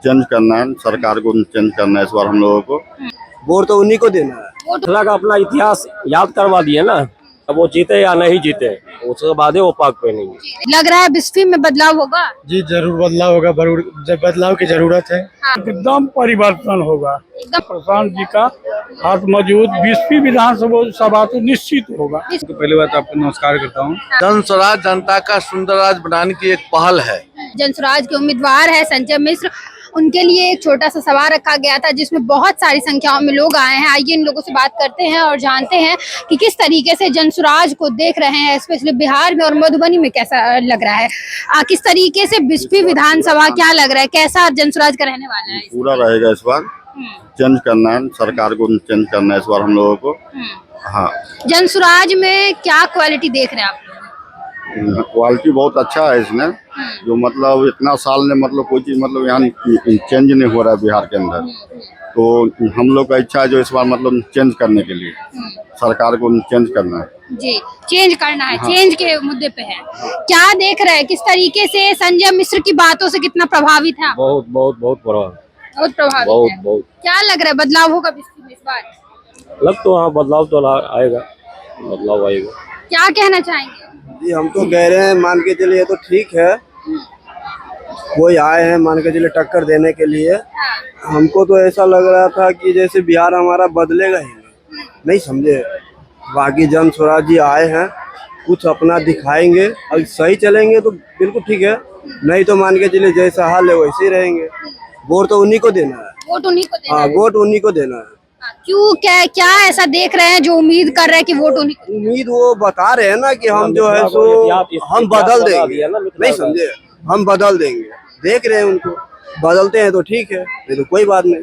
Change करना है, सरकार को चेंज करना है इस बार हम लोगों को। वोट तो उन्हीं को देना है। मिथिला का अपना इतिहास याद करवा दिए ना, अब वो जीते या नहीं जीते उसके बाद ही वो पाक पे नहीं है। लग रहा है बिस्फी में बदलाव होगा। जी जरूर बदलाव होगा, बदलाव की जरूरत है। एकदम परिवर्तन होगा। एकदम प्रशांत जी का हाथ मजबूत, 20वीं विधानसभा तो निश्चित होगा। तो पहली बात आपको नमस्कार करता हूँ। जन स्वराज जनता का सुंदर राज बनाने की एक पहल है। जनसुराज के उम्मीदवार है संजय मिश्र, उनके लिए एक छोटा सा सवाल रखा गया था जिसमें बहुत सारी संख्याओं में लोग आए हैं। आइए इन लोगों से बात करते हैं और जानते हैं कि किस तरीके से जनसुराज को देख रहे हैं, स्पेशली बिहार में और मधुबनी में कैसा लग रहा है। किस तरीके से बिस्फी विधानसभा क्या लग रहा है, कैसा जनसुराज का रहने वाला है। पूरा रहेगा इस बार, चेंज करना है, सरकार को चेंज करना है इस बार हम लोगों को। हाँ, जनसुराज में क्या क्वालिटी देख रहे हैं आप? क्वालिटी बहुत अच्छा है इसमें, जो मतलब इतना साल में मतलब कोई चीज मतलब यहाँ चेंज नहीं हो रहा है बिहार के अंदर, तो हम लोग का इच्छा है जो इस बार मतलब चेंज करने के लिए सरकार को चेंज करना है। जी, चेंज करना है। हाँ। चेंज के मुद्दे पे है, क्या देख रहे हैं, किस तरीके से संजय मिश्र की बातों से कितना प्रभावित है? बहुत बहुत बहुत प्रभावित, बहुत प्रभावित बहुत है। बहुत। क्या लग रहा है, बदलाव होगा बिस्फी में इस बार? लग तो हाँ बदलाव तो आएगा, बदलाव आएगा। क्या कहना चाहेंगे? जी हम तो कह रहे हैं, मान के चलिए तो ठीक है, कोई आए हैं मान के चलिए टक्कर देने के लिए। हमको तो ऐसा लग रहा था कि जैसे बिहार हमारा बदलेगा ही नहीं समझे। बाकी जन स्वराज जी आए हैं, कुछ अपना दिखाएंगे, अगर सही चलेंगे तो बिल्कुल ठीक है, नहीं तो मान के चलिए जैसा हाल है वैसे ही रहेंगे। वोट तो उन्हीं को देना है। वोट उन्हीं को देना हाँ, है। वोट उन्हीं को देना है। क्यों, क्या ऐसा देख रहे हैं जो उम्मीद कर रहे हैं कि वोट उन्हीं को? उम्मीद वो बता रहे हैं ना कि हम जो है सो हम बदल देंगे, नहीं समझे, हम बदल देंगे। देख रहे हैं उनको, बदलते हैं तो ठीक है, नहीं तो कोई बात नहीं।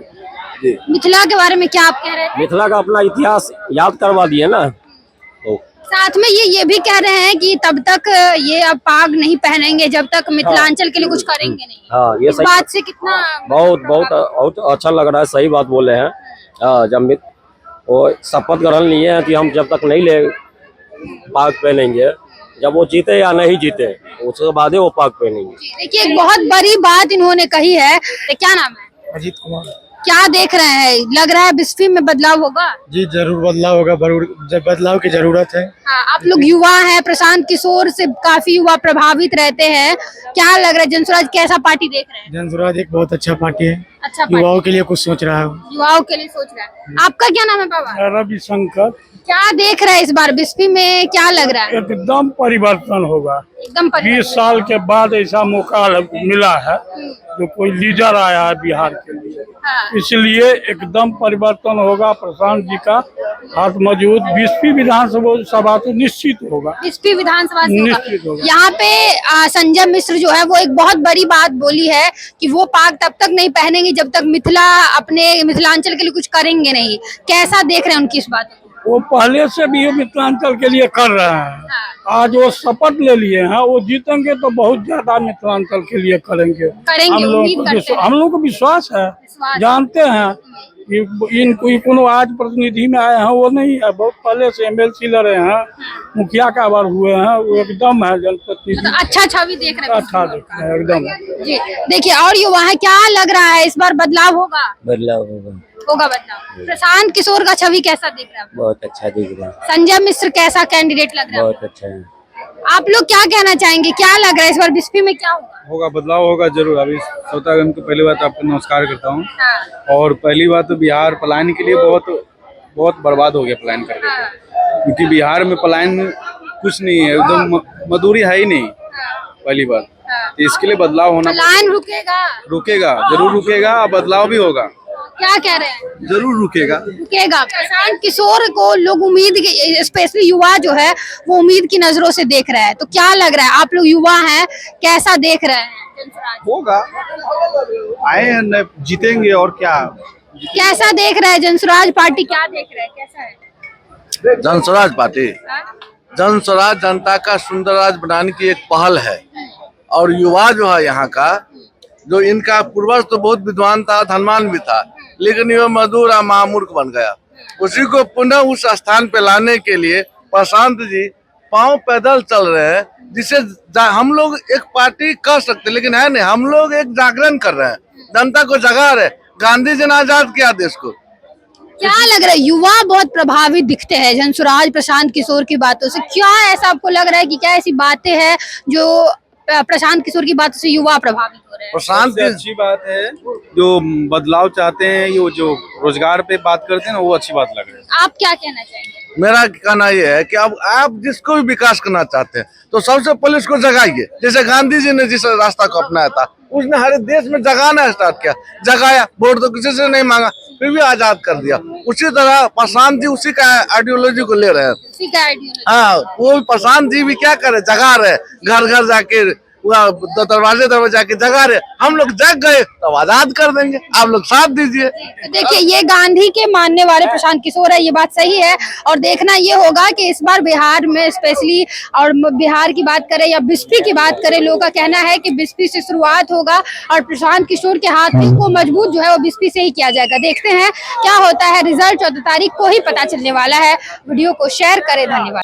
जी, मिथिला के बारे में क्या आप कह रहे हैं? मिथिला का अपना इतिहास याद करवा दिए ना, तो साथ में ये भी कह रहे हैं कि तब तक ये अब पाग नहीं पहनेंगे जब तक मिथिलांचल के लिए कुछ करेंगे नहीं। हाँ ये इस सही बात से कितना बहुत बहुत बहुत अच्छा लग रहा है, सही बात बोले हैं। जब वो शपथ ग्रहण लिए हैं कि हम जब तक नहीं ले पाग पहनेंगे, जब वो जीते या नहीं जीते उसके बाद ही वो पाग पहनेंगे। देखिए, एक बहुत बड़ी बात इन्होंने कही है। क्या नाम है? अजीत कुमार। क्या देख रहे हैं, लग रहा है बिस्फी में बदलाव होगा। जी जरूर बदलाव होगा, बदलाव की जरूरत है। हाँ, आप लोग युवा हैं, प्रशांत किशोर से काफी युवा प्रभावित रहते हैं। क्या लग रहा है, जनसुराज कैसा पार्टी देख रहे हैं? जन स्वराज एक बहुत अच्छा पार्टी है, अच्छा, युवाओं के लिए कुछ सोच रहा है। युवाओं के लिए सोच रहा है। आपका क्या नाम है बाबा? रविशंकर। क्या देख रहे हैं इस बार बिस्फी में, क्या लग रहा है? एकदम परिवर्तन होगा। एकदम 20 साल के बाद ऐसा मौका मिला है जो कोई लीडर आया है बिहार के लिए, इसलिए एकदम परिवर्तन होगा। प्रशांत जी का हाथ मजबूत, 20वीं विधानसभा तो निश्चित होगा। बिस्फी विधानसभा से निश्चित होगा। यहाँ पे संजय मिश्र जो है वो एक बहुत बड़ी बात बोली है कि वो पाग तब तक नहीं पहनेंगे जब तक अपने मिथिलांचल के लिए कुछ करेंगे नहीं। कैसा देख रहे हैं उनकी इस बात को? वो पहले से भी मिथिलांचल के लिए कर रहे हैं। आज वो शपथ ले लिए हैं, वो जीतेंगे तो बहुत ज्यादा मिथिलांचल के लिए करेंगे। हम लोग को विश्वास है, जानते हैं इनको आज प्रतिनिधि में आए हैं वो नहीं है, बहुत पहले से MLC लड़े हैं, मुखिया का बार हुए हैं, वो एकदम है जनप्रतिनिधि। अच्छा छवि देख रहे हैं। अच्छा देख रहे हैं एकदम। जी देखिए, और युवा है, क्या लग रहा है इस बार बदलाव होगा? बदलाव होगा, होगा बदलाव। प्रशांत किशोर का छवि कैसा दिख रहा है? बहुत अच्छा दिख रहा है। संजय मिश्र कैसा कैंडिडेट लग रहा है? बहुत अच्छा है। आप लोग क्या कहना चाहेंगे, क्या लग रहा है इस बार बिस्फी में क्या होगा? बदलाव होगा जरूर। अभी श्रोतागण को पहली बात आपको नमस्कार करता हूँ। हाँ। और पहली बात तो बिहार पलायन के लिए बहुत बर्बाद हो गया पलायन करके। हाँ। क्योंकि बिहार में पलायन कुछ नहीं है, एकदम मजदूरी है ही नहीं। पहली बात तो इसके लिए बदलाव होना पलायन रुकेगा जरूर रुकेगा, और बदलाव भी होगा। क्या कह रहे हैं? जरूर रुकेगा। प्रशांत किशोर को लोग उम्मीद, स्पेशली युवा जो है वो उम्मीद की नजरों से देख रहा है। तो क्या लग रहा है, आप लोग युवा हैं, कैसा देख रहे हैं? होगा, आए हैं जीतेंगे और क्या। कैसा देख रहे हैं जनसुराज पार्टी, क्या देख रहे हैं, कैसा है? जन स्वराज पार्टी जन स्वराज जनता का सुंदर राज बनाने की एक पहल है। और युवा जो है यहाँ का, जो इनका पूर्वज तो बहुत विद्वान था, धनवान भी था, लेकिन ये मजदूर और महामूर्ख बन गया। उसी को पुनः उस स्थान पे लाने के लिए प्रशांत जी पांव पैदल चल रहे हैं, जिसे हम लोग एक पार्टी कर सकते, लेकिन है नहीं, हम लोग एक जागरण कर रहे हैं। जनता को जगा रहे। गांधी जी ने आजाद किया देश को। क्या लग रहा है, युवा बहुत प्रभावित दिखते हैं जनसुराज प्रशांत किशोर की बातों से, क्या ऐसा आपको लग रहा है कि क्या ऐसी बातें हैं जो प्रशांत किशोर की बातों से युवा प्रभावित हो रहे हैं? प्रशांत सबसे अच्छी बात है जो बदलाव चाहते हैं, ये जो रोजगार पे बात करते हैं ना, वो अच्छी बात लग रही है। आप क्या कहना चाहेंगे? मेरा कहना ये है कि अब आप जिसको भी विकास करना चाहते हैं तो सबसे पहले उसको जगाइए। जैसे गांधी जी ने जिस रास्ता को अपनाया था, उसने हर देश में जगाना स्टार्ट किया, जगाया, वोट तो किसी से नहीं मांगा, फिर भी आजाद कर दिया। उसी तरह प्रशांत जी उसी का आइडियोलॉजी को ले रहे हैं। हाँ, वो प्रशांत जी भी क्या करे, जगा रहे, घर घर जाके दरवाजे दरवाजे जाके जगा रहे। हम लोग जग गए तो आजाद कर देंगे, आप लोग साथ दीजिए। तो देखिए, ये गांधी के मानने वाले प्रशांत किशोर है, ये बात सही है। और देखना ये होगा कि इस बार बिहार में स्पेशली, और बिहार की बात करें या बिस्फी की बात करें, लोगों का कहना है कि बिस्फी से शुरुआत होगा और प्रशांत किशोर के हाथ को मजबूत जो है वो बिस्फी से ही किया जाएगा। देखते हैं क्या होता है, रिजल्ट 14 तारीख को ही पता चलने वाला है। वीडियो को शेयर करें, धन्यवाद।